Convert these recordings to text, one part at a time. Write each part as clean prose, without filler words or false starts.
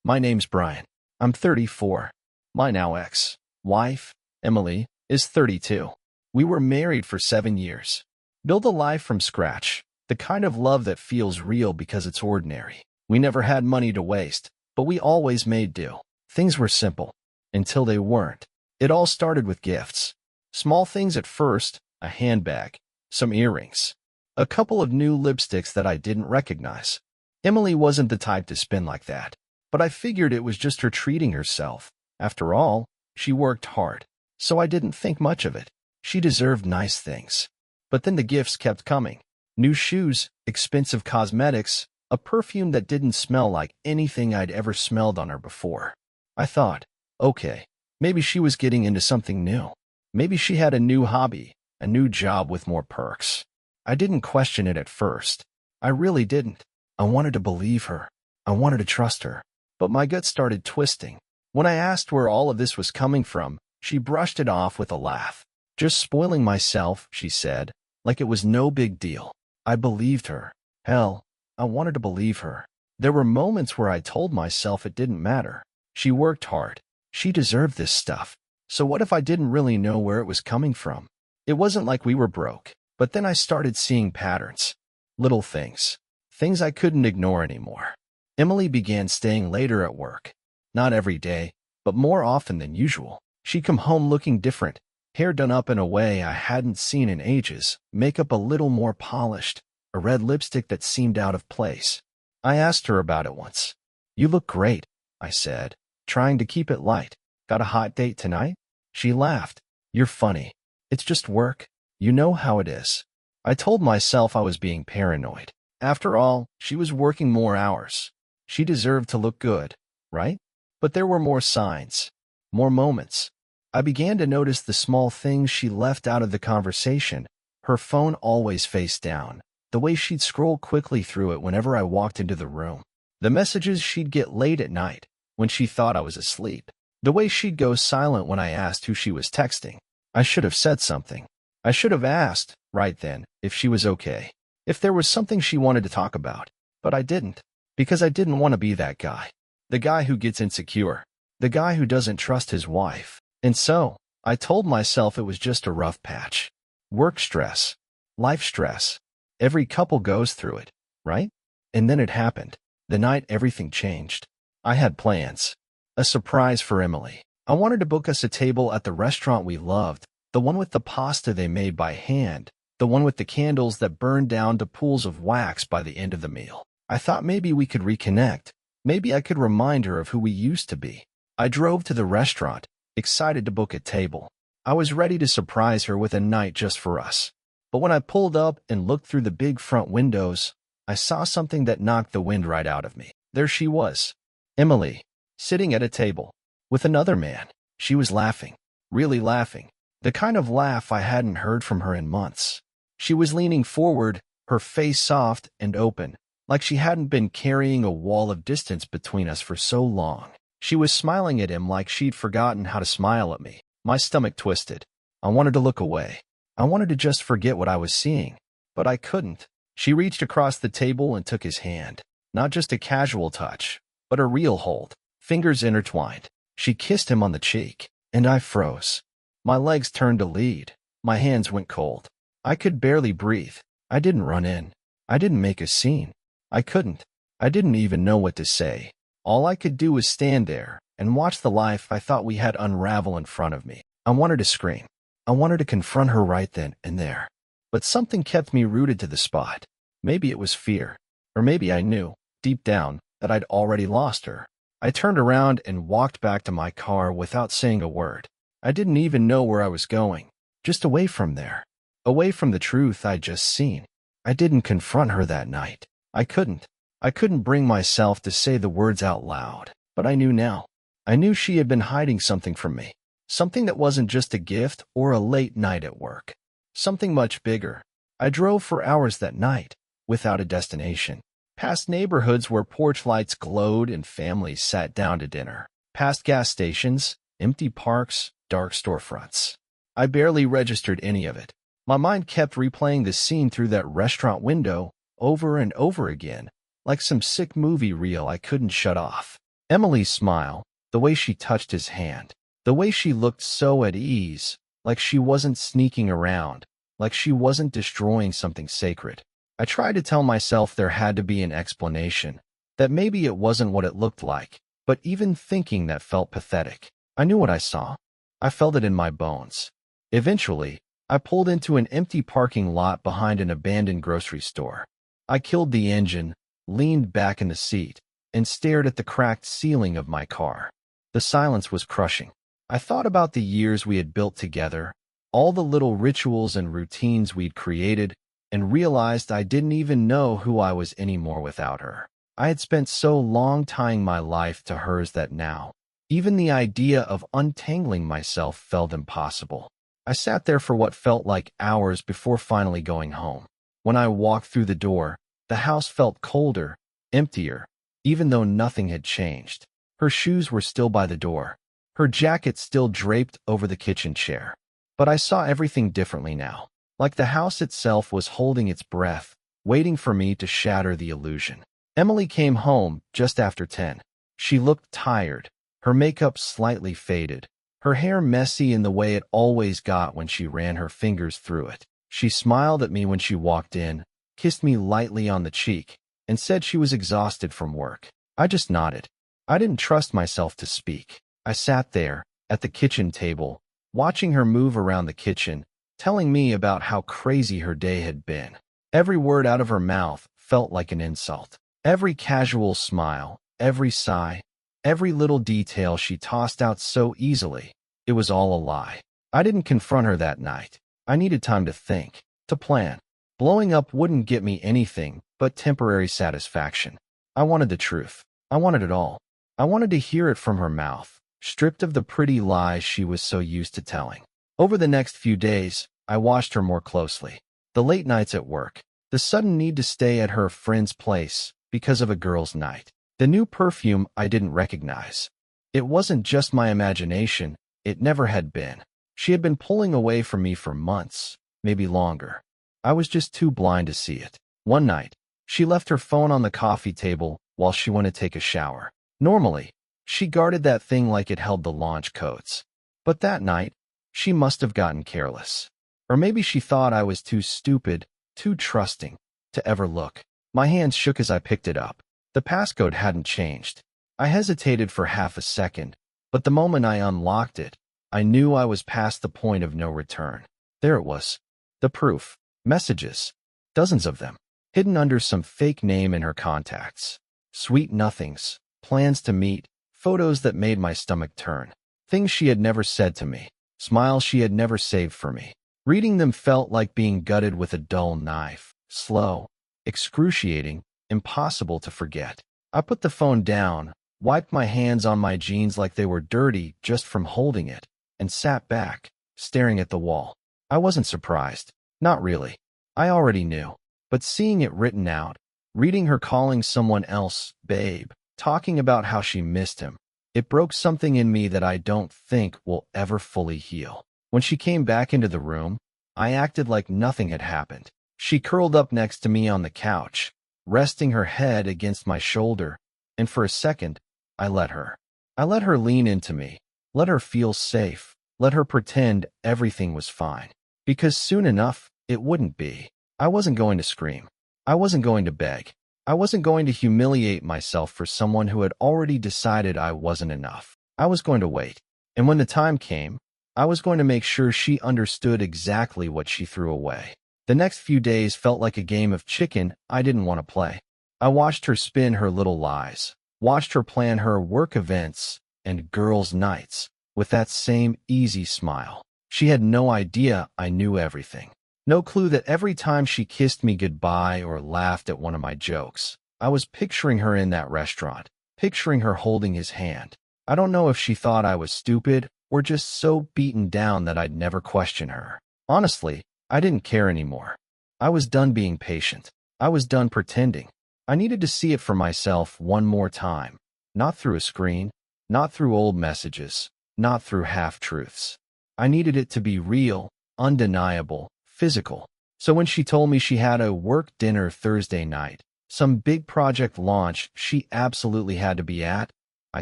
My name's Brian. I'm 34. My now ex-wife, Emily, is 32. We were married for 7 years. Build a life from scratch, the kind of love that feels real because it's ordinary. We never had money to waste, but we always made do. Things were simple, until they weren't. It all started with gifts. Small things at first, a handbag, some earrings, a couple of new lipsticks that I didn't recognize. Emily wasn't the type to spend like that, but I figured it was just her treating herself. After all, she worked hard, so I didn't think much of it. She deserved nice things. But then the gifts kept coming. New shoes, expensive cosmetics, a perfume that didn't smell like anything I'd ever smelled on her before. I thought, okay, maybe she was getting into something new. Maybe she had a new hobby, a new job with more perks. I didn't question it at first. I really didn't. I wanted to believe her. I wanted to trust her. But my gut started twisting. When I asked where all of this was coming from, she brushed it off with a laugh. Just spoiling myself, she said, like it was no big deal. I believed her. Hell, I wanted to believe her. There were moments where I told myself it didn't matter. She worked hard. She deserved this stuff. So what if I didn't really know where it was coming from? It wasn't like we were broke. But then I started seeing patterns. Little things. Things I couldn't ignore anymore. Emily began staying later at work. Not every day, but more often than usual. She'd come home looking different. Hair done up in a way I hadn't seen in ages, makeup a little more polished, a red lipstick that seemed out of place. I asked her about it once. "You look great," I said, trying to keep it light. "Got a hot date tonight?" She laughed. "You're funny. It's just work. You know how it is." I told myself I was being paranoid. After all, she was working more hours. She deserved to look good, right? But there were more signs, more moments. I began to notice the small things she left out of the conversation. Her phone always face down, the way she'd scroll quickly through it whenever I walked into the room. The messages she'd get late at night, when she thought I was asleep. The way she'd go silent when I asked who she was texting. I should have said something. I should have asked, right then, if she was okay. If there was something she wanted to talk about. But I didn't. Because I didn't want to be that guy. The guy who gets insecure. The guy who doesn't trust his wife. And so, I told myself it was just a rough patch. Work stress. Life stress. Every couple goes through it, right? And then it happened. The night everything changed. I had plans. A surprise for Emily. I wanted to book us a table at the restaurant we loved, the one with the pasta they made by hand, the one with the candles that burned down to pools of wax by the end of the meal. I thought maybe we could reconnect. Maybe I could remind her of who we used to be. I drove to the restaurant, excited to book a table. I was ready to surprise her with a night just for us. But when I pulled up and looked through the big front windows, I saw something that knocked the wind right out of me. There she was, Emily, sitting at a table, with another man. She was laughing, really laughing, the kind of laugh I hadn't heard from her in months. She was leaning forward, her face soft and open, like she hadn't been carrying a wall of distance between us for so long. She was smiling at him like she'd forgotten how to smile at me. My stomach twisted. I wanted to look away. I wanted to just forget what I was seeing. But I couldn't. She reached across the table and took his hand. Not just a casual touch, but a real hold. Fingers intertwined. She kissed him on the cheek. And I froze. My legs turned to lead. My hands went cold. I could barely breathe. I didn't run in. I didn't make a scene. I couldn't. I didn't even know what to say. All I could do was stand there and watch the life I thought we had unravel in front of me. I wanted to scream. I wanted to confront her right then and there. But something kept me rooted to the spot. Maybe it was fear. Or maybe I knew, deep down, that I'd already lost her. I turned around and walked back to my car without saying a word. I didn't even know where I was going. Just away from there. Away from the truth I'd just seen. I didn't confront her that night. I couldn't. I couldn't bring myself to say the words out loud. But I knew now. I knew she had been hiding something from me. Something that wasn't just a gift or a late night at work. Something much bigger. I drove for hours that night, without a destination. Past neighborhoods where porch lights glowed and families sat down to dinner. Past gas stations, empty parks, dark storefronts. I barely registered any of it. My mind kept replaying the scene through that restaurant window over and over again, like some sick movie reel I couldn't shut off. Emily's smile, the way she touched his hand, the way she looked so at ease, like she wasn't sneaking around, like she wasn't destroying something sacred. I tried to tell myself there had to be an explanation, that maybe it wasn't what it looked like, but even thinking that felt pathetic. I knew what I saw. I felt it in my bones. Eventually, I pulled into an empty parking lot behind an abandoned grocery store. I killed the engine, leaned back in the seat, and stared at the cracked ceiling of my car. The silence was crushing. I thought about the years we had built together, all the little rituals and routines we'd created, and realized I didn't even know who I was anymore without her. I had spent so long tying my life to hers that now, even the idea of untangling myself felt impossible. I sat there for what felt like hours before finally going home. When I walked through the door, the house felt colder, emptier, even though nothing had changed. Her shoes were still by the door, her jacket still draped over the kitchen chair. But I saw everything differently now, like the house itself was holding its breath, waiting for me to shatter the illusion. Emily came home just after 10. She looked tired, her makeup slightly faded, her hair messy in the way it always got when she ran her fingers through it. She smiled at me when she walked in, kissed me lightly on the cheek, and said she was exhausted from work. I just nodded. I didn't trust myself to speak. I sat there, at the kitchen table, watching her move around the kitchen, telling me about how crazy her day had been. Every word out of her mouth felt like an insult. Every casual smile, every sigh, every little detail she tossed out so easily. It was all a lie. I didn't confront her that night. I needed time to think, to plan. Blowing up wouldn't get me anything but temporary satisfaction. I wanted the truth. I wanted it all. I wanted to hear it from her mouth, stripped of the pretty lies she was so used to telling. Over the next few days, I watched her more closely. The late nights at work, the sudden need to stay at her friend's place because of a girl's night, the new perfume I didn't recognize. It wasn't just my imagination, it never had been. She had been pulling away from me for months, maybe longer. I was just too blind to see it. One night, she left her phone on the coffee table while she went to take a shower. Normally, she guarded that thing like it held the launch codes. But that night, she must have gotten careless. Or maybe she thought I was too stupid, too trusting, to ever look. My hands shook as I picked it up. The passcode hadn't changed. I hesitated for half a second, but the moment I unlocked it, I knew I was past the point of no return. There it was. The proof. Messages. Dozens of them. Hidden under some fake name in her contacts. Sweet nothings. Plans to meet. Photos that made my stomach turn. Things she had never said to me. Smiles she had never saved for me. Reading them felt like being gutted with a dull knife. Slow. Excruciating. Impossible to forget. I put the phone down, wiped my hands on my jeans like they were dirty just from holding it, and sat back, staring at the wall. I wasn't surprised. Not really. I already knew. But seeing it written out, reading her calling someone else babe, talking about how she missed him, it broke something in me that I don't think will ever fully heal. When she came back into the room, I acted like nothing had happened. She curled up next to me on the couch, resting her head against my shoulder, and for a second, I let her. I let her lean into me, let her feel safe, let her pretend everything was fine. Because soon enough, it wouldn't be. I wasn't going to scream. I wasn't going to beg. I wasn't going to humiliate myself for someone who had already decided I wasn't enough. I was going to wait. And when the time came, I was going to make sure she understood exactly what she threw away. The next few days felt like a game of chicken I didn't want to play. I watched her spin her little lies, watched her plan her work events and girls' nights with that same easy smile. She had no idea I knew everything. No clue that every time she kissed me goodbye or laughed at one of my jokes, I was picturing her in that restaurant, picturing her holding his hand. I don't know if she thought I was stupid or just so beaten down that I'd never question her. Honestly, I didn't care anymore. I was done being patient. I was done pretending. I needed to see it for myself one more time. Not through a screen, not through old messages, not through half-truths. I needed it to be real, undeniable, physical. So when she told me she had a work dinner Thursday night, some big project launch she absolutely had to be at, I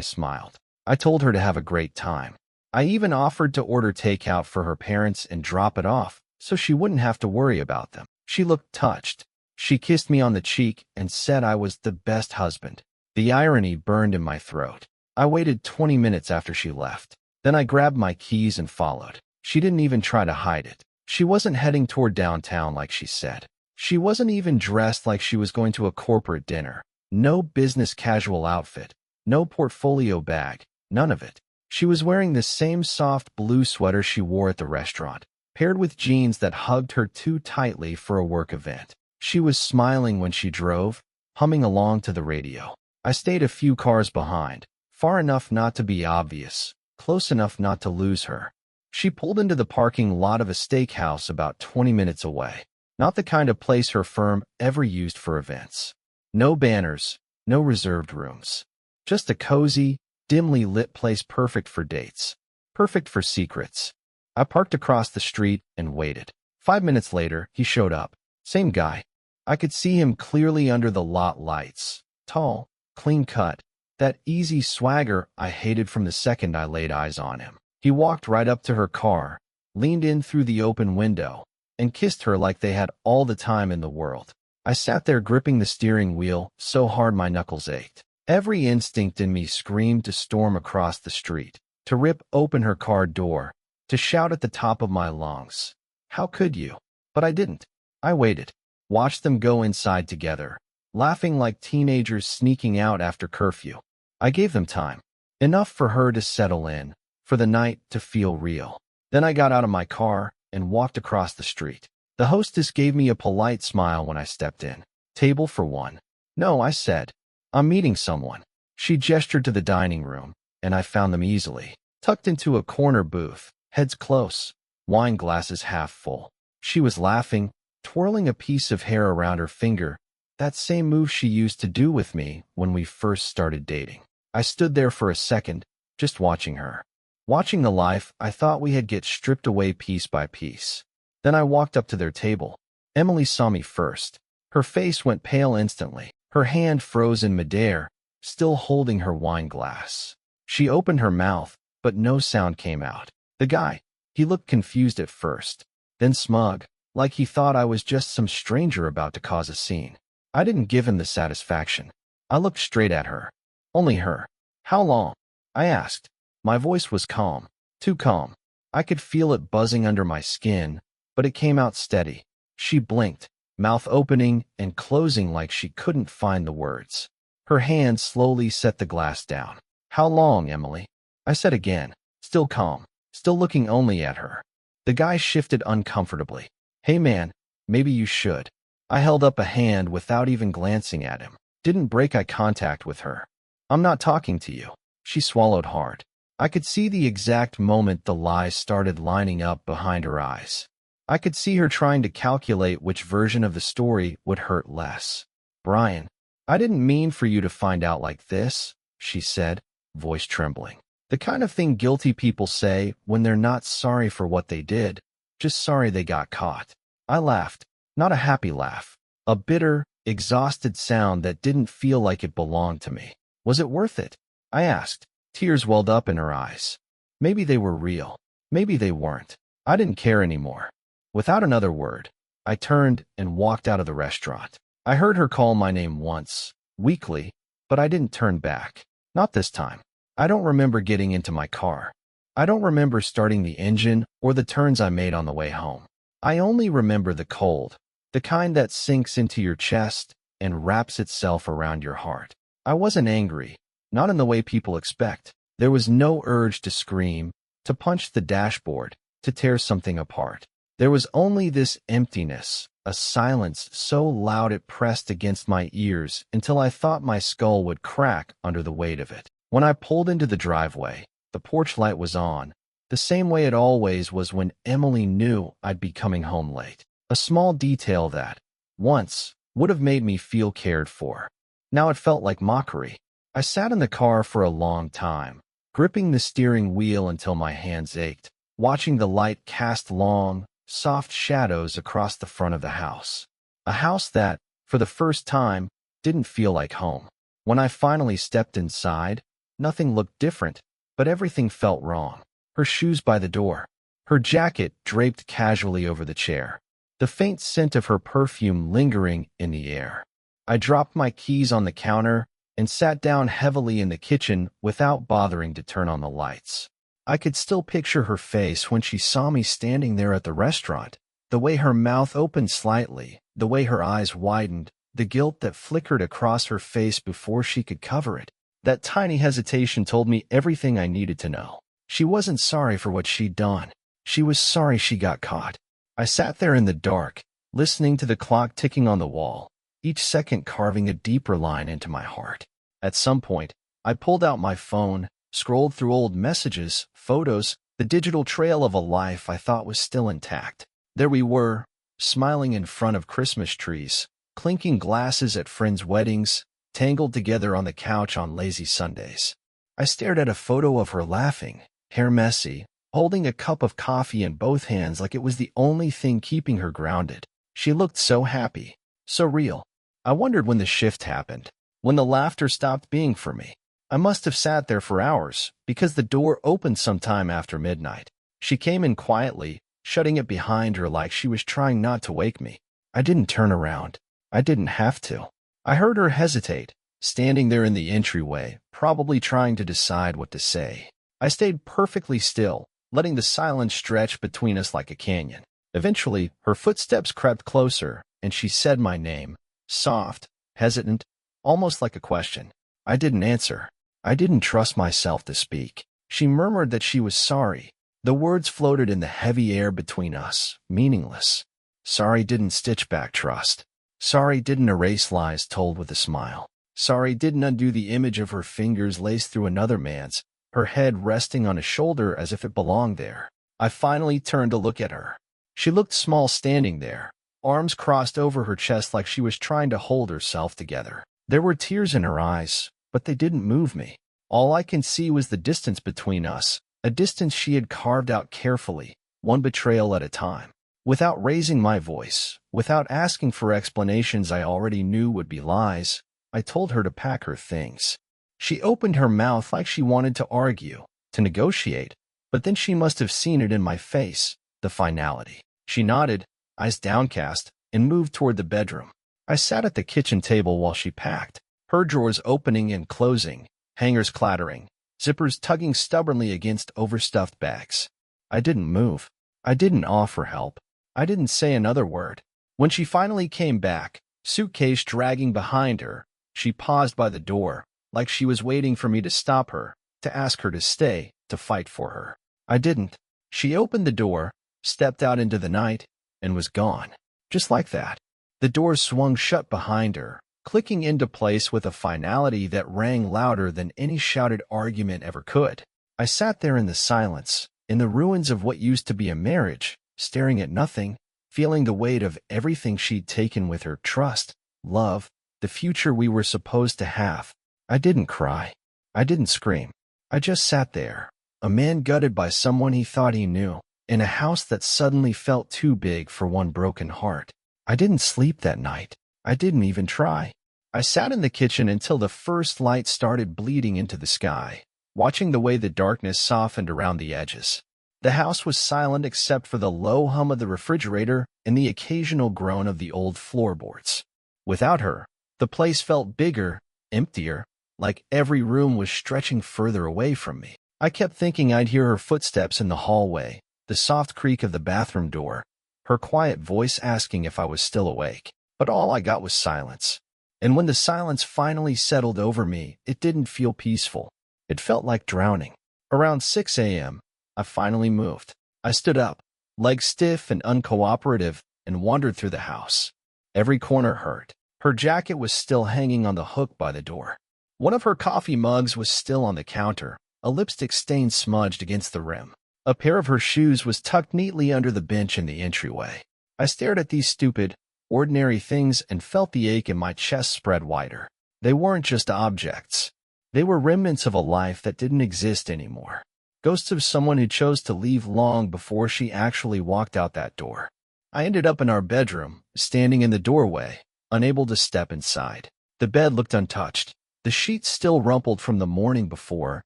smiled. I told her to have a great time. I even offered to order takeout for her parents and drop it off so she wouldn't have to worry about them. She looked touched. She kissed me on the cheek and said I was the best husband. The irony burned in my throat. I waited 20 minutes after she left. Then I grabbed my keys and followed. She didn't even try to hide it. She wasn't heading toward downtown like she said. She wasn't even dressed like she was going to a corporate dinner. No business casual outfit. No portfolio bag. None of it. She was wearing the same soft blue sweater she wore at the restaurant, paired with jeans that hugged her too tightly for a work event. She was smiling when she drove, humming along to the radio. I stayed a few cars behind, far enough not to be obvious, close enough not to lose her. She pulled into the parking lot of a steakhouse about 20 minutes away. Not the kind of place her firm ever used for events. No banners, no reserved rooms. Just a cozy, dimly lit place perfect for dates. Perfect for secrets. I parked across the street and waited. 5 minutes later, he showed up. Same guy. I could see him clearly under the lot lights. Tall, clean cut. That easy swagger I hated from the second I laid eyes on him. He walked right up to her car, leaned in through the open window, and kissed her like they had all the time in the world. I sat there gripping the steering wheel so hard my knuckles ached. Every instinct in me screamed to storm across the street, to rip open her car door, to shout at the top of my lungs. How could you? But I didn't. I waited, watched them go inside together, laughing like teenagers sneaking out after curfew. I gave them time, enough for her to settle in, for the night to feel real. Then I got out of my car and walked across the street. The hostess gave me a polite smile when I stepped in. Table for one. No, I said. I'm meeting someone. She gestured to the dining room, and I found them easily. Tucked into a corner booth, heads close, wine glasses half full. She was laughing, twirling a piece of hair around her finger, that same move she used to do with me when we first started dating. I stood there for a second, just watching her. Watching the life I thought we had get stripped away piece by piece. Then I walked up to their table. Emily saw me first. Her face went pale instantly. Her hand froze in midair, still holding her wine glass. She opened her mouth, but no sound came out. The guy, he looked confused at first, then smug, like he thought I was just some stranger about to cause a scene. I didn't give him the satisfaction. I looked straight at her. Only her. How long? I asked. My voice was calm, too calm. I could feel it buzzing under my skin, but it came out steady. She blinked, mouth opening and closing like she couldn't find the words. Her hand slowly set the glass down. How long, Emily? I said again, still calm, still looking only at her. The guy shifted uncomfortably. Hey man, maybe you should. I held up a hand without even glancing at him. Didn't break eye contact with her. I'm not talking to you. She swallowed hard. I could see the exact moment the lies started lining up behind her eyes. I could see her trying to calculate which version of the story would hurt less. Brian, I didn't mean for you to find out like this, she said, voice trembling. The kind of thing guilty people say when they're not sorry for what they did, just sorry they got caught. I laughed, not a happy laugh, a bitter, exhausted sound that didn't feel like it belonged to me. Was it worth it? I asked. Tears welled up in her eyes. Maybe they were real. Maybe they weren't. I didn't care anymore. Without another word, I turned and walked out of the restaurant. I heard her call my name once, weakly, but I didn't turn back. Not this time. I don't remember getting into my car. I don't remember starting the engine or the turns I made on the way home. I only remember the cold, the kind that sinks into your chest and wraps itself around your heart. I wasn't angry. Not in the way people expect. There was no urge to scream, to punch the dashboard, to tear something apart. There was only this emptiness, a silence so loud it pressed against my ears until I thought my skull would crack under the weight of it. When I pulled into the driveway, the porch light was on, the same way it always was when Emily knew I'd be coming home late. A small detail that, once, would have made me feel cared for. Now it felt like mockery. I sat in the car for a long time, gripping the steering wheel until my hands ached, watching the light cast long, soft shadows across the front of the house. A house that, for the first time, didn't feel like home. When I finally stepped inside, Nothing looked different, but everything felt wrong. Her shoes by the door, her jacket draped casually over the chair, the faint scent of her perfume lingering in the air. I dropped my keys on the counter and sat down heavily in the kitchen without bothering to turn on the lights. I could still picture her face when she saw me standing there at the restaurant, the way her mouth opened slightly, the way her eyes widened, the guilt that flickered across her face before she could cover it. That tiny hesitation told me everything I needed to know. She wasn't sorry for what she'd done. She was sorry she got caught. I sat there in the dark, listening to the clock ticking on the wall, each second carving a deeper line into my heart. At some point, I pulled out my phone, scrolled through old messages, photos, the digital trail of a life I thought was still intact. There we were, smiling in front of Christmas trees, clinking glasses at friends' weddings, tangled together on the couch on lazy Sundays. I stared at a photo of her laughing, hair messy, holding a cup of coffee in both hands like it was the only thing keeping her grounded. She looked so happy, so real. I wondered when the shift happened, when the laughter stopped being for me. I must have sat there for hours, because the door opened sometime after midnight. She came in quietly, shutting it behind her like she was trying not to wake me. I didn't turn around. I didn't have to. I heard her hesitate, standing there in the entryway, probably trying to decide what to say. I stayed perfectly still, letting the silence stretch between us like a canyon. Eventually, her footsteps crept closer, and she said my name, soft, hesitant, almost like a question. I didn't answer. I didn't trust myself to speak. She murmured that she was sorry. The words floated in the heavy air between us, meaningless. Sorry didn't stitch back trust. Sorry didn't erase lies told with a smile. Sorry didn't undo the image of her fingers laced through another man's, her head resting on his shoulder as if it belonged there. I finally turned to look at her. She looked small standing there, arms crossed over her chest like she was trying to hold herself together. There were tears in her eyes, but they didn't move me. All I could see was the distance between us, a distance she had carved out carefully, one betrayal at a time. Without raising my voice, without asking for explanations I already knew would be lies, I told her to pack her things. She opened her mouth like she wanted to argue, to negotiate, but then she must have seen it in my face, the finality. She nodded, eyes downcast, and moved toward the bedroom. I sat at the kitchen table while she packed, her drawers opening and closing, hangers clattering, zippers tugging stubbornly against overstuffed bags. I didn't move. I didn't offer help. I didn't say another word. When she finally came back, suitcase dragging behind her, she paused by the door, like she was waiting for me to stop her, to ask her to stay, to fight for her. I didn't. She opened the door, stepped out into the night, and was gone. Just like that. The door swung shut behind her, clicking into place with a finality that rang louder than any shouted argument ever could. I sat there in the silence, in the ruins of what used to be a marriage, staring at nothing, feeling the weight of everything she'd taken with her: trust, love, the future we were supposed to have. I didn't cry. I didn't scream. I just sat there, a man gutted by someone he thought he knew, in a house that suddenly felt too big for one broken heart. I didn't sleep that night. I didn't even try. I sat in the kitchen until the first light started bleeding into the sky, watching the way the darkness softened around the edges. The house was silent except for the low hum of the refrigerator and the occasional groan of the old floorboards. Without her, the place felt bigger, emptier, like every room was stretching further away from me. I kept thinking I'd hear her footsteps in the hallway, the soft creak of the bathroom door, her quiet voice asking if I was still awake. But all I got was silence. And when the silence finally settled over me, it didn't feel peaceful. It felt like drowning. Around 6 a.m., I finally moved. I stood up, legs stiff and uncooperative, and wandered through the house. Every corner hurt. Her jacket was still hanging on the hook by the door. One of her coffee mugs was still on the counter, a lipstick stain smudged against the rim. A pair of her shoes was tucked neatly under the bench in the entryway. I stared at these stupid, ordinary things and felt the ache in my chest spread wider. They weren't just objects. They were remnants of a life that didn't exist anymore. Ghosts of someone who chose to leave long before she actually walked out that door. I ended up in our bedroom, standing in the doorway, unable to step inside. The bed looked untouched. The sheets still rumpled from the morning before,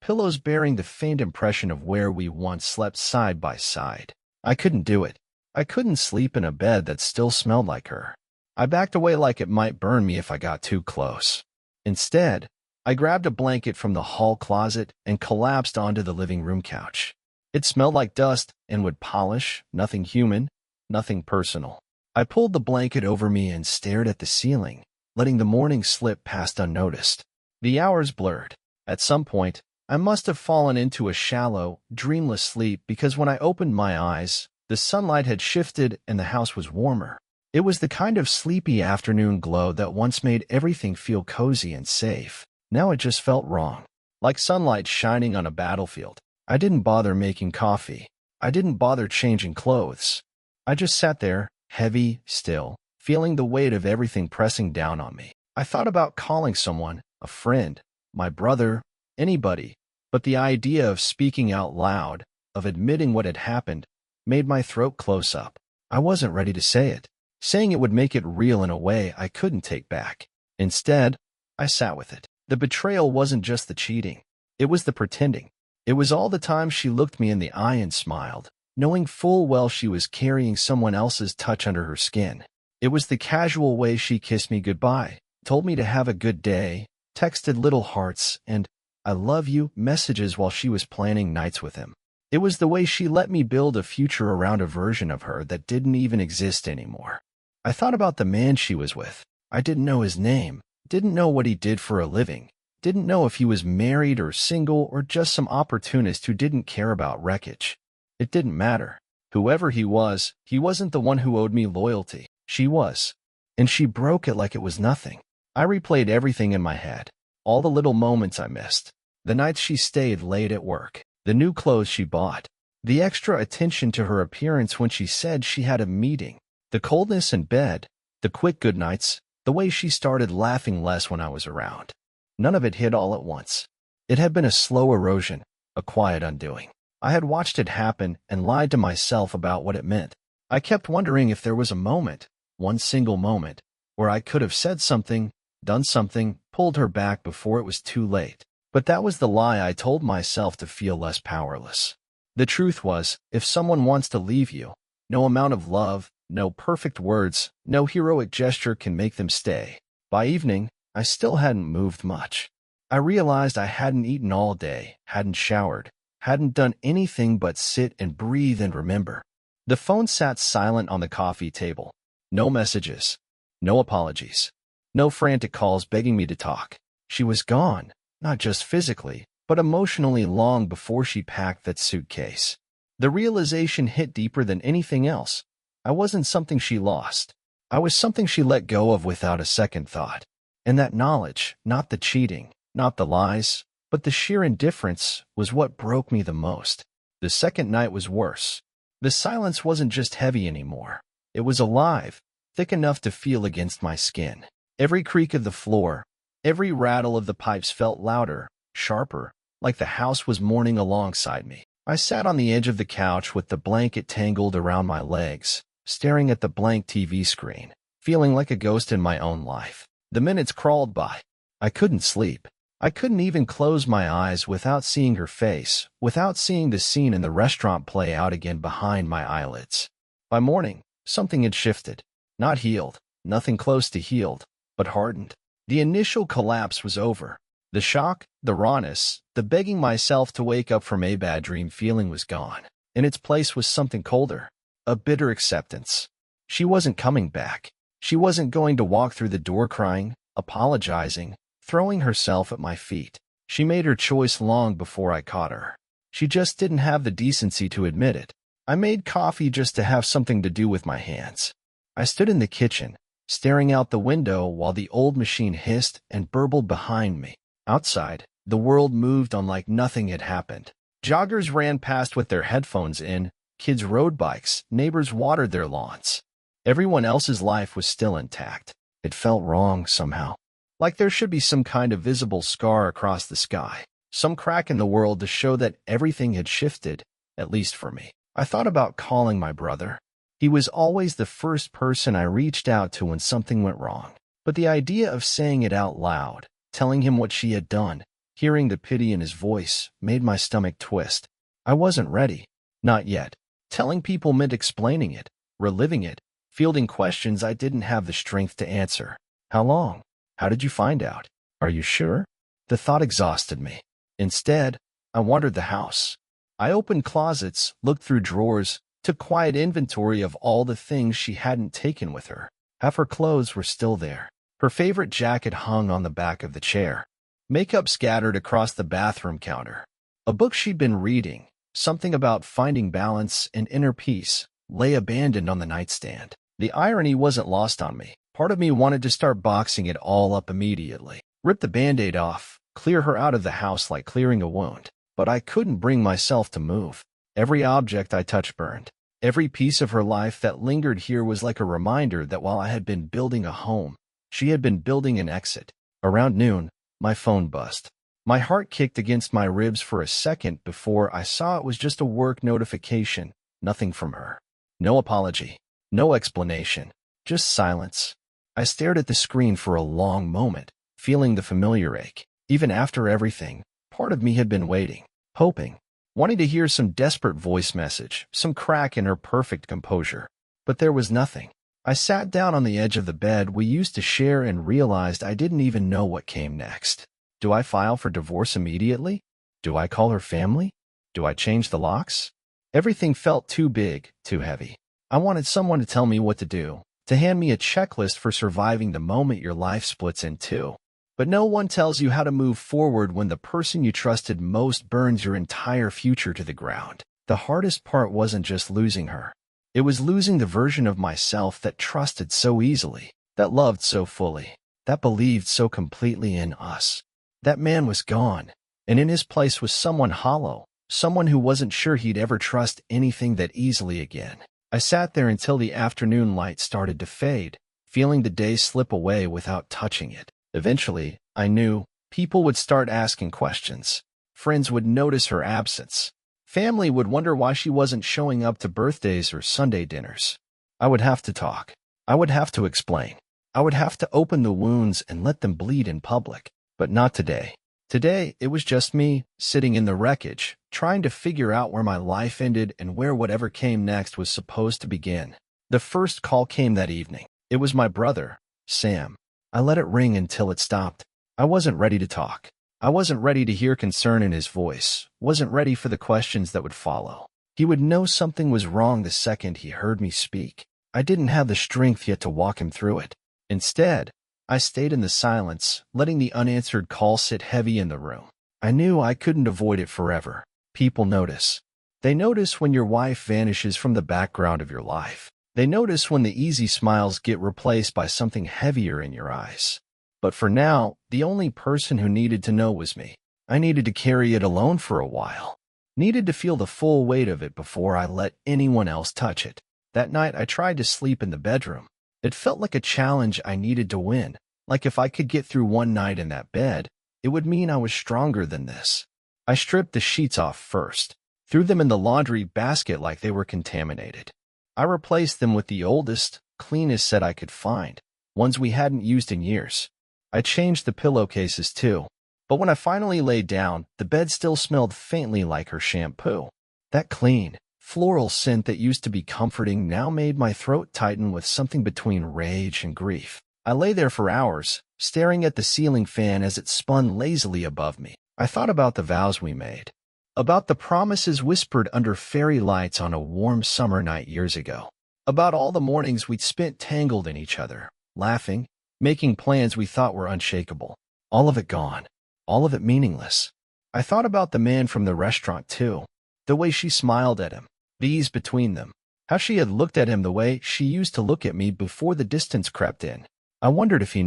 pillows bearing the faint impression of where we once slept side by side. I couldn't do it. I couldn't sleep in a bed that still smelled like her. I backed away like it might burn me if I got too close. Instead, I grabbed a blanket from the hall closet and collapsed onto the living room couch. It smelled like dust and wood polish, nothing human, nothing personal. I pulled the blanket over me and stared at the ceiling, letting the morning slip past unnoticed. The hours blurred. At some point, I must have fallen into a shallow, dreamless sleep because when I opened my eyes, the sunlight had shifted and the house was warmer. It was the kind of sleepy afternoon glow that once made everything feel cozy and safe. Now it just felt wrong, like sunlight shining on a battlefield. I didn't bother making coffee. I didn't bother changing clothes. I just sat there, heavy, still, feeling the weight of everything pressing down on me. I thought about calling someone, a friend, my brother, anybody, but the idea of speaking out loud, of admitting what had happened, made my throat close up. I wasn't ready to say it. Saying it would make it real in a way I couldn't take back. Instead, I sat with it. The betrayal wasn't just the cheating. It was the pretending. It was all the time she looked me in the eye and smiled, knowing full well she was carrying someone else's touch under her skin. It was the casual way she kissed me goodbye, told me to have a good day, texted little hearts and "I love you" messages while she was planning nights with him. It was the way she let me build a future around a version of her that didn't even exist anymore. I thought about the man she was with. I didn't know his name, didn't know what he did for a living, didn't know if he was married or single or just some opportunist who didn't care about wreckage. It didn't matter. Whoever he wasn't the one who owed me loyalty. She was. And she broke it like it was nothing. I replayed everything in my head. All the little moments I missed. The nights she stayed late at work. The new clothes she bought. The extra attention to her appearance when she said she had a meeting. The coldness in bed. The quick goodnights. The way she started laughing less when I was around. None of it hit all at once. It had been a slow erosion, a quiet undoing. I had watched it happen and lied to myself about what it meant. I kept wondering if there was a moment, one single moment, where I could have said something, done something, pulled her back before it was too late. But that was the lie I told myself to feel less powerless. The truth was, if someone wants to leave you, no amount of love, no perfect words, no heroic gesture can make them stay. By evening, I still hadn't moved much. I realized I hadn't eaten all day, hadn't showered, hadn't done anything but sit and breathe and remember. The phone sat silent on the coffee table. No messages, no apologies, no frantic calls begging me to talk. She was gone. Not just physically, but emotionally long before she packed that suitcase. The realization hit deeper than anything else. I wasn't something she lost. I was something she let go of without a second thought. And that knowledge, not the cheating, not the lies, but the sheer indifference, was what broke me the most. The second night was worse. The silence wasn't just heavy anymore. It was alive, thick enough to feel against my skin. Every creak of the floor, every rattle of the pipes felt louder, sharper, like the house was mourning alongside me. I sat on the edge of the couch with the blanket tangled around my legs, staring at the blank TV screen, feeling like a ghost in my own life. The minutes crawled by. I couldn't sleep. I couldn't even close my eyes without seeing her face, without seeing the scene in the restaurant play out again behind my eyelids. By morning, something had shifted. Not healed, nothing close to healed, but hardened. The initial collapse was over. The shock, the rawness, the begging myself to wake up from a bad dream feeling was gone. In its place was something colder, a bitter acceptance. She wasn't coming back. She wasn't going to walk through the door crying, apologizing, throwing herself at my feet. She made her choice long before I caught her. She just didn't have the decency to admit it. I made coffee just to have something to do with my hands. I stood in the kitchen, staring out the window while the old machine hissed and burbled behind me. Outside, the world moved on like nothing had happened. Joggers ran past with their headphones in, kids rode bikes, neighbors watered their lawns. Everyone else's life was still intact. It felt wrong somehow. Like there should be some kind of visible scar across the sky, some crack in the world to show that everything had shifted, at least for me. I thought about calling my brother. He was always the first person I reached out to when something went wrong. But the idea of saying it out loud, telling him what she had done. Hearing the pity in his voice made my stomach twist. I wasn't ready. Not yet. Telling people meant explaining it, reliving it, fielding questions I didn't have the strength to answer. How long? How did you find out? Are you sure? The thought exhausted me. Instead, I wandered the house. I opened closets, looked through drawers, took quiet inventory of all the things she hadn't taken with her. Half her clothes were still there. Her favorite jacket hung on the back of the chair. Makeup scattered across the bathroom counter. A book she'd been reading, something about finding balance and inner peace, lay abandoned on the nightstand. The irony wasn't lost on me. Part of me wanted to start boxing it all up immediately, rip the Band-Aid off, clear her out of the house like clearing a wound. But I couldn't bring myself to move. Every object I touched burned. Every piece of her life that lingered here was like a reminder that while I had been building a home, she had been building an exit. Around noon, my phone buzzed. My heart kicked against my ribs for a second before I saw it was just a work notification, nothing from her. No apology, no explanation, just silence. I stared at the screen for a long moment, feeling the familiar ache. Even after everything, part of me had been waiting, hoping, wanting to hear some desperate voice message, some crack in her perfect composure. But there was nothing. I sat down on the edge of the bed we used to share and realized I didn't even know what came next. Do I file for divorce immediately? Do I call her family? Do I change the locks? Everything felt too big, too heavy. I wanted someone to tell me what to do, to hand me a checklist for surviving the moment your life splits in two. But no one tells you how to move forward when the person you trusted most burns your entire future to the ground. The hardest part wasn't just losing her. It was losing the version of myself that trusted so easily, that loved so fully, that believed so completely in us. That man was gone, and in his place was someone hollow, someone who wasn't sure he'd ever trust anything that easily again. I sat there until the afternoon light started to fade, feeling the day slip away without touching it. Eventually, I knew, people would start asking questions. Friends would notice her absence. Family would wonder why she wasn't showing up to birthdays or Sunday dinners. I would have to talk. I would have to explain. I would have to open the wounds and let them bleed in public. But not today. Today, it was just me, sitting in the wreckage, trying to figure out where my life ended and where whatever came next was supposed to begin. The first call came that evening. It was my brother, Sam. I let it ring until it stopped. I wasn't ready to talk. I wasn't ready to hear concern in his voice, wasn't ready for the questions that would follow. He would know something was wrong the second he heard me speak. I didn't have the strength yet to walk him through it. Instead, I stayed in the silence, letting the unanswered call sit heavy in the room. I knew I couldn't avoid it forever. People notice. They notice when your wife vanishes from the background of your life. They notice when the easy smiles get replaced by something heavier in your eyes. But for now, the only person who needed to know was me. I needed to carry it alone for a while. Needed to feel the full weight of it before I let anyone else touch it. That night, I tried to sleep in the bedroom. It felt like a challenge I needed to win. Like if I could get through one night in that bed, it would mean I was stronger than this. I stripped the sheets off first, threw them in the laundry basket like they were contaminated. I replaced them with the oldest, cleanest set I could find, ones we hadn't used in years. I changed the pillowcases too, but when I finally laid down, the bed still smelled faintly like her shampoo. That clean, floral scent that used to be comforting now made my throat tighten with something between rage and grief. I lay there for hours, staring at the ceiling fan as it spun lazily above me. I thought about the vows we made, about the promises whispered under fairy lights on a warm summer night years ago, about all the mornings we'd spent tangled in each other, laughing, making plans we thought were unshakable. All of it gone, all of it meaningless. I thought about the man from the restaurant too, the way she smiled at him, the ease between them, how she had looked at him the way she used to look at me before the distance crept in. I wondered if he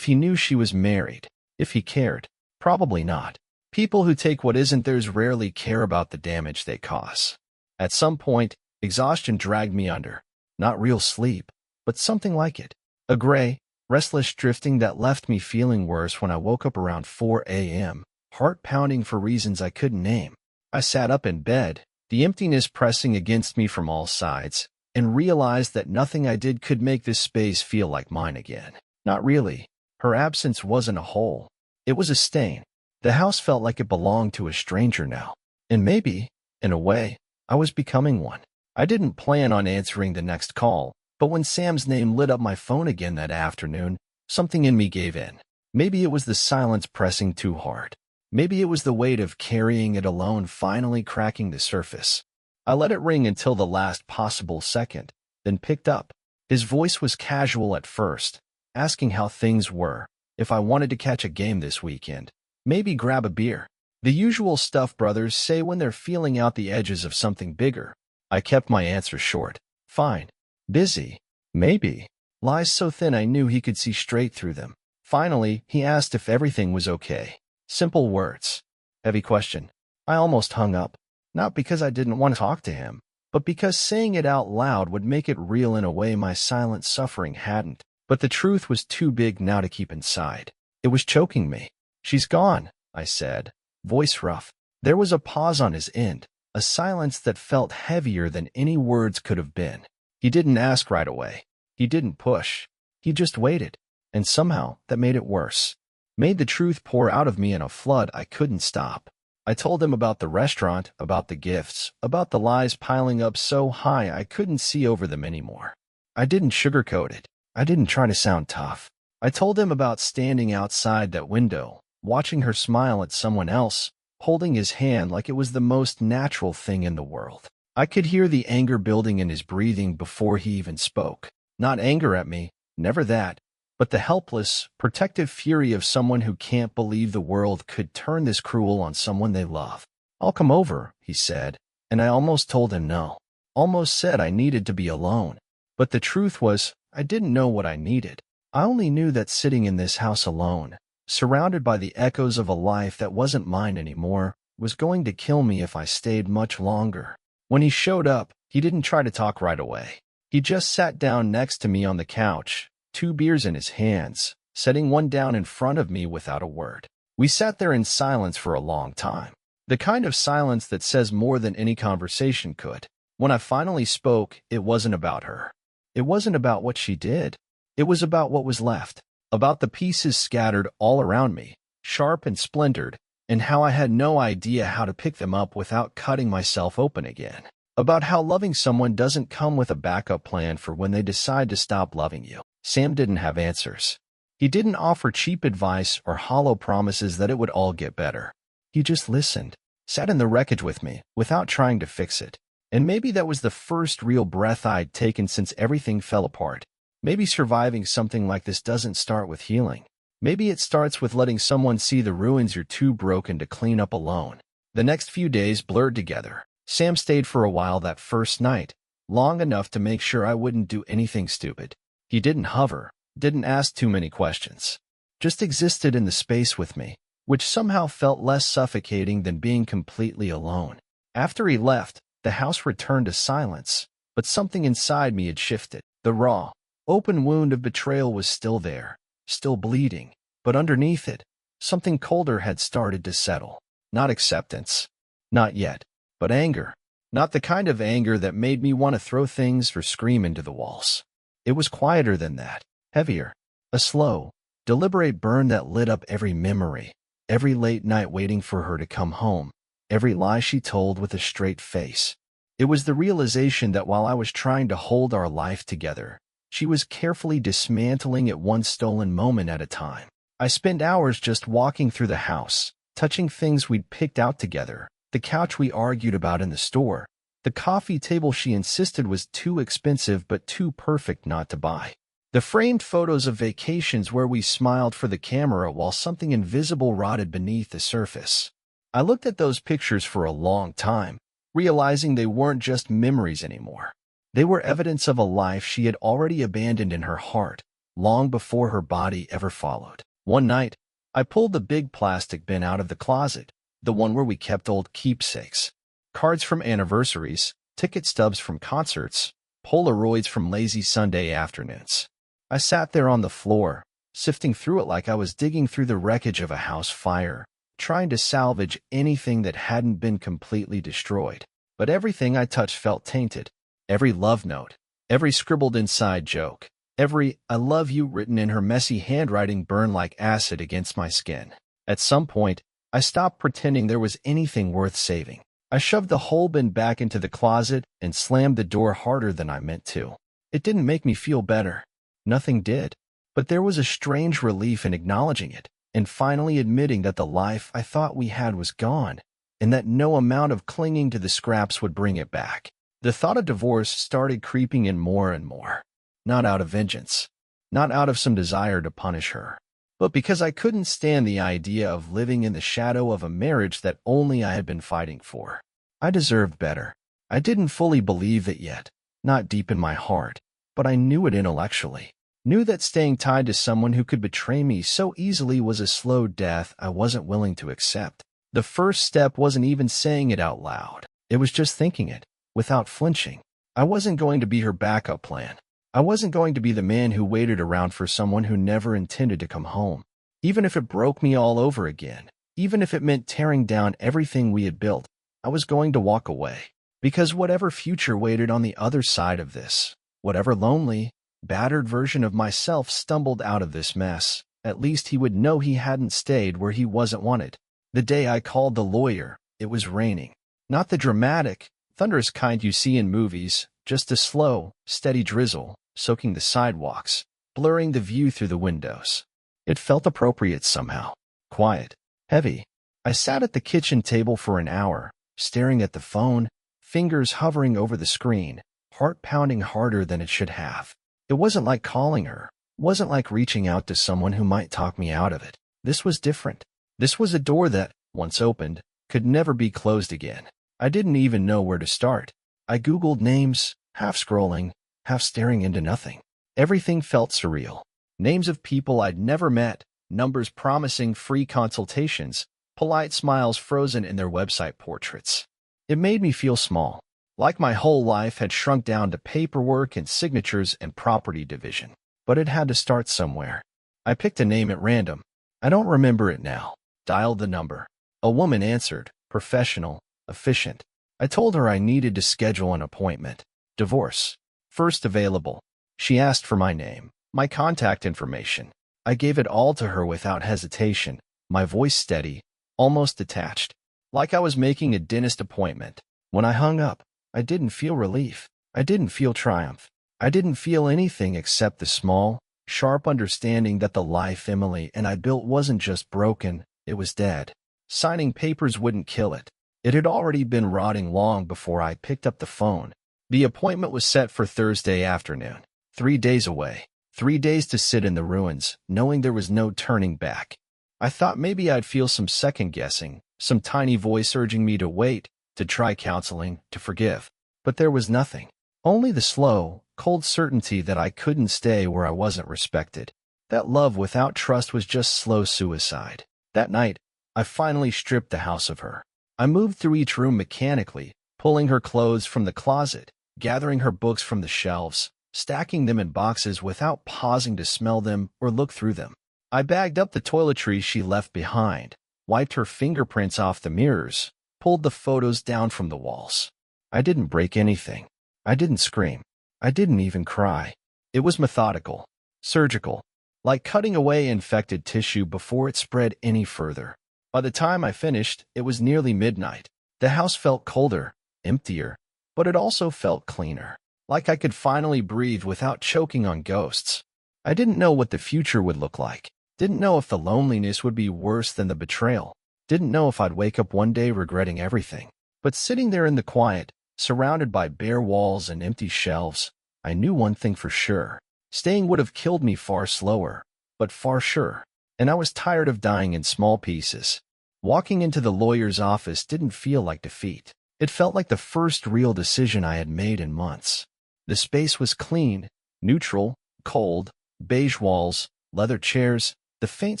knew she was married, if he cared. Probably not. People who take what isn't theirs rarely care about the damage they cause. At some point, exhaustion dragged me under. Not real sleep, but something like it. A gray, restless drifting that left me feeling worse when I woke up around 4 a.m., heart pounding for reasons I couldn't name. I sat up in bed, the emptiness pressing against me from all sides, and realized that nothing I did could make this space feel like mine again. Not really. Her absence wasn't a hole. It was a stain. The house felt like it belonged to a stranger now. And maybe, in a way, I was becoming one. I didn't plan on answering the next call, but when Sam's name lit up my phone again that afternoon, something in me gave in. Maybe it was the silence pressing too hard. Maybe it was the weight of carrying it alone finally cracking the surface. I let it ring until the last possible second, then picked up. His voice was casual at first, asking how things were, if I wanted to catch a game this weekend, maybe grab a beer. The usual stuff brothers say when they're feeling out the edges of something bigger. I kept my answer short. Fine. Busy. Maybe. Lies so thin I knew he could see straight through them. Finally, he asked if everything was okay. Simple words. Heavy question. I almost hung up. Not because I didn't want to talk to him, but because saying it out loud would make it real in a way my silent suffering hadn't. But the truth was too big now to keep inside. It was choking me. She's gone, I said, voice rough. There was a pause on his end, a silence that felt heavier than any words could have been. He didn't ask right away. He didn't push. He just waited. And somehow, that made it worse. Made the truth pour out of me in a flood I couldn't stop. I told him about the restaurant, about the gifts, about the lies piling up so high I couldn't see over them anymore. I didn't sugarcoat it. I didn't try to sound tough. I told him about standing outside that window, watching her smile at someone else, holding his hand like it was the most natural thing in the world. I could hear the anger building in his breathing before he even spoke. Not anger at me, never that, but the helpless, protective fury of someone who can't believe the world could turn this cruel on someone they love. I'll come over, he said, and I almost told him no. Almost said I needed to be alone. But the truth was, I didn't know what I needed. I only knew that sitting in this house alone, surrounded by the echoes of a life that wasn't mine anymore, was going to kill me if I stayed much longer. When he showed up, he didn't try to talk right away. He just sat down next to me on the couch, 2 beers in his hands, setting one down in front of me without a word. We sat there in silence for a long time. The kind of silence that says more than any conversation could. When I finally spoke, it wasn't about her. It wasn't about what she did. It was about what was left, about the pieces scattered all around me, sharp and splintered, and how I had no idea how to pick them up without cutting myself open again. About how loving someone doesn't come with a backup plan for when they decide to stop loving you. Sam didn't have answers. He didn't offer cheap advice or hollow promises that it would all get better. He just listened, sat in the wreckage with me, without trying to fix it. And maybe that was the first real breath I'd taken since everything fell apart. Maybe surviving something like this doesn't start with healing. Maybe it starts with letting someone see the ruins you're too broken to clean up alone. The next few days blurred together. Sam stayed for a while that first night, long enough to make sure I wouldn't do anything stupid. He didn't hover, didn't ask too many questions. Just existed in the space with me, which somehow felt less suffocating than being completely alone. After he left, the house returned to silence, but something inside me had shifted. The raw, open wound of betrayal was still there, still bleeding, but underneath it, something colder had started to settle. Not acceptance. Not yet. But anger. Not the kind of anger that made me want to throw things or scream into the walls. It was quieter than that. Heavier. A slow, deliberate burn that lit up every memory, every late night waiting for her to come home, every lie she told with a straight face. It was the realization that while I was trying to hold our life together, she was carefully dismantling it one stolen moment at a time. I spent hours just walking through the house, touching things we'd picked out together, the couch we argued about in the store, the coffee table she insisted was too expensive but too perfect not to buy, the framed photos of vacations where we smiled for the camera while something invisible rotted beneath the surface. I looked at those pictures for a long time, realizing they weren't just memories anymore. They were evidence of a life she had already abandoned in her heart, long before her body ever followed. One night, I pulled the big plastic bin out of the closet, the one where we kept old keepsakes. Cards from anniversaries, ticket stubs from concerts, Polaroids from lazy Sunday afternoons. I sat there on the floor, sifting through it like I was digging through the wreckage of a house fire, trying to salvage anything that hadn't been completely destroyed. But everything I touched felt tainted. Every love note, every scribbled inside joke, every "I love you" written in her messy handwriting burned like acid against my skin. At some point, I stopped pretending there was anything worth saving. I shoved the whole bin back into the closet and slammed the door harder than I meant to. It didn't make me feel better. Nothing did. But there was a strange relief in acknowledging it, and finally admitting that the life I thought we had was gone, and that no amount of clinging to the scraps would bring it back. The thought of divorce started creeping in more and more. Not out of vengeance. Not out of some desire to punish her. But because I couldn't stand the idea of living in the shadow of a marriage that only I had been fighting for. I deserved better. I didn't fully believe it yet, not deep in my heart, but I knew it intellectually. Knew that staying tied to someone who could betray me so easily was a slow death I wasn't willing to accept. The first step wasn't even saying it out loud. It was just thinking it, without flinching. I wasn't going to be her backup plan. I wasn't going to be the man who waited around for someone who never intended to come home. Even if it broke me all over again, even if it meant tearing down everything we had built, I was going to walk away. Because whatever future waited on the other side of this, whatever lonely, battered version of myself stumbled out of this mess, at least he would know he hadn't stayed where he wasn't wanted. The day I called the lawyer, it was raining. Not the dramatic, thunderous kind you see in movies, just a slow, steady drizzle, soaking the sidewalks, blurring the view through the windows. It felt appropriate somehow. Quiet. Heavy. I sat at the kitchen table for an hour, staring at the phone, fingers hovering over the screen, heart pounding harder than it should have. It wasn't like calling her. It wasn't like reaching out to someone who might talk me out of it. This was different. This was a door that, once opened, could never be closed again. I didn't even know where to start. I Googled names, half scrolling, half staring into nothing. Everything felt surreal. Names of people I'd never met, numbers promising free consultations, polite smiles frozen in their website portraits. It made me feel small, like my whole life had shrunk down to paperwork and signatures and property division. But it had to start somewhere. I picked a name at random. I don't remember it now. Dialed the number. A woman answered, professional, efficient. I told her I needed to schedule an appointment. Divorce. First available. She asked for my name, my contact information. I gave it all to her without hesitation, my voice steady, almost detached, like I was making a dentist appointment. When I hung up, I didn't feel relief. I didn't feel triumph. I didn't feel anything except the small, sharp understanding that the life Emily and I built wasn't just broken, it was dead. Signing papers wouldn't kill it. It had already been rotting long before I picked up the phone. The appointment was set for Thursday afternoon. 3 days away. 3 days to sit in the ruins, knowing there was no turning back. I thought maybe I'd feel some second-guessing, some tiny voice urging me to wait, to try counseling, to forgive. But there was nothing. Only the slow, cold certainty that I couldn't stay where I wasn't respected. That love without trust was just slow suicide. That night, I finally stripped the house of her. I moved through each room mechanically, pulling her clothes from the closet, gathering her books from the shelves, stacking them in boxes without pausing to smell them or look through them. I bagged up the toiletries she left behind, wiped her fingerprints off the mirrors, pulled the photos down from the walls. I didn't break anything. I didn't scream. I didn't even cry. It was methodical, surgical, like cutting away infected tissue before it spread any further. By the time I finished, it was nearly midnight. The house felt colder, emptier, but it also felt cleaner, like I could finally breathe without choking on ghosts. I didn't know what the future would look like. Didn't know if the loneliness would be worse than the betrayal. Didn't know if I'd wake up one day regretting everything. But sitting there in the quiet, surrounded by bare walls and empty shelves, I knew one thing for sure. Staying would have killed me far slower, but far sure. And I was tired of dying in small pieces. Walking into the lawyer's office didn't feel like defeat. It felt like the first real decision I had made in months. The space was clean, neutral, cold, beige walls, leather chairs, the faint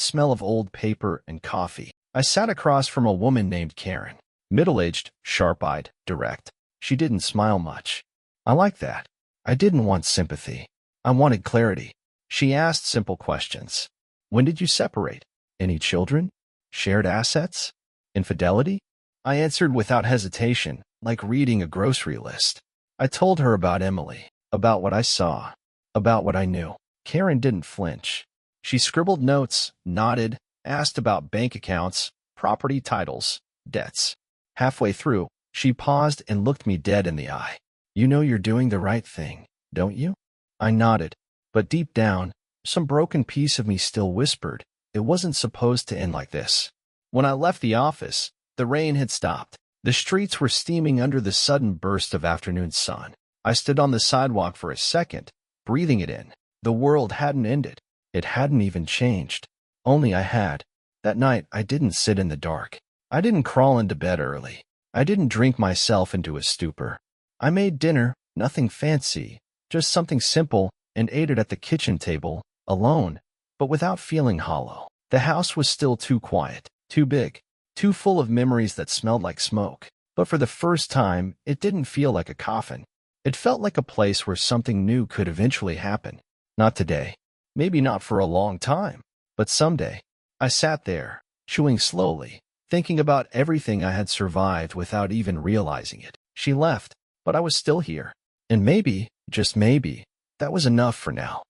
smell of old paper and coffee. I sat across from a woman named Karen. Middle-aged, sharp-eyed, direct. She didn't smile much. I liked that. I didn't want sympathy. I wanted clarity. She asked simple questions. When did you separate? Any children? Shared assets? Infidelity? I answered without hesitation, like reading a grocery list. I told her about Emily, about what I saw, about what I knew. Karen didn't flinch. She scribbled notes, nodded, asked about bank accounts, property titles, debts. Halfway through, she paused and looked me dead in the eye. "You know you're doing the right thing, don't you?" I nodded, but deep down, some broken piece of me still whispered, it wasn't supposed to end like this. When I left the office, the rain had stopped. The streets were steaming under the sudden burst of afternoon sun. I stood on the sidewalk for a second, breathing it in. The world hadn't ended. It hadn't even changed. Only I had. That night, I didn't sit in the dark. I didn't crawl into bed early. I didn't drink myself into a stupor. I made dinner, nothing fancy, just something simple, and ate it at the kitchen table, alone, but without feeling hollow. The house was still too quiet, too big, too full of memories that smelled like smoke. But for the first time, it didn't feel like a coffin. It felt like a place where something new could eventually happen. Not today. Maybe not for a long time. But someday. I sat there, chewing slowly, thinking about everything I had survived without even realizing it. She left, but I was still here. And maybe, just maybe, that was enough for now.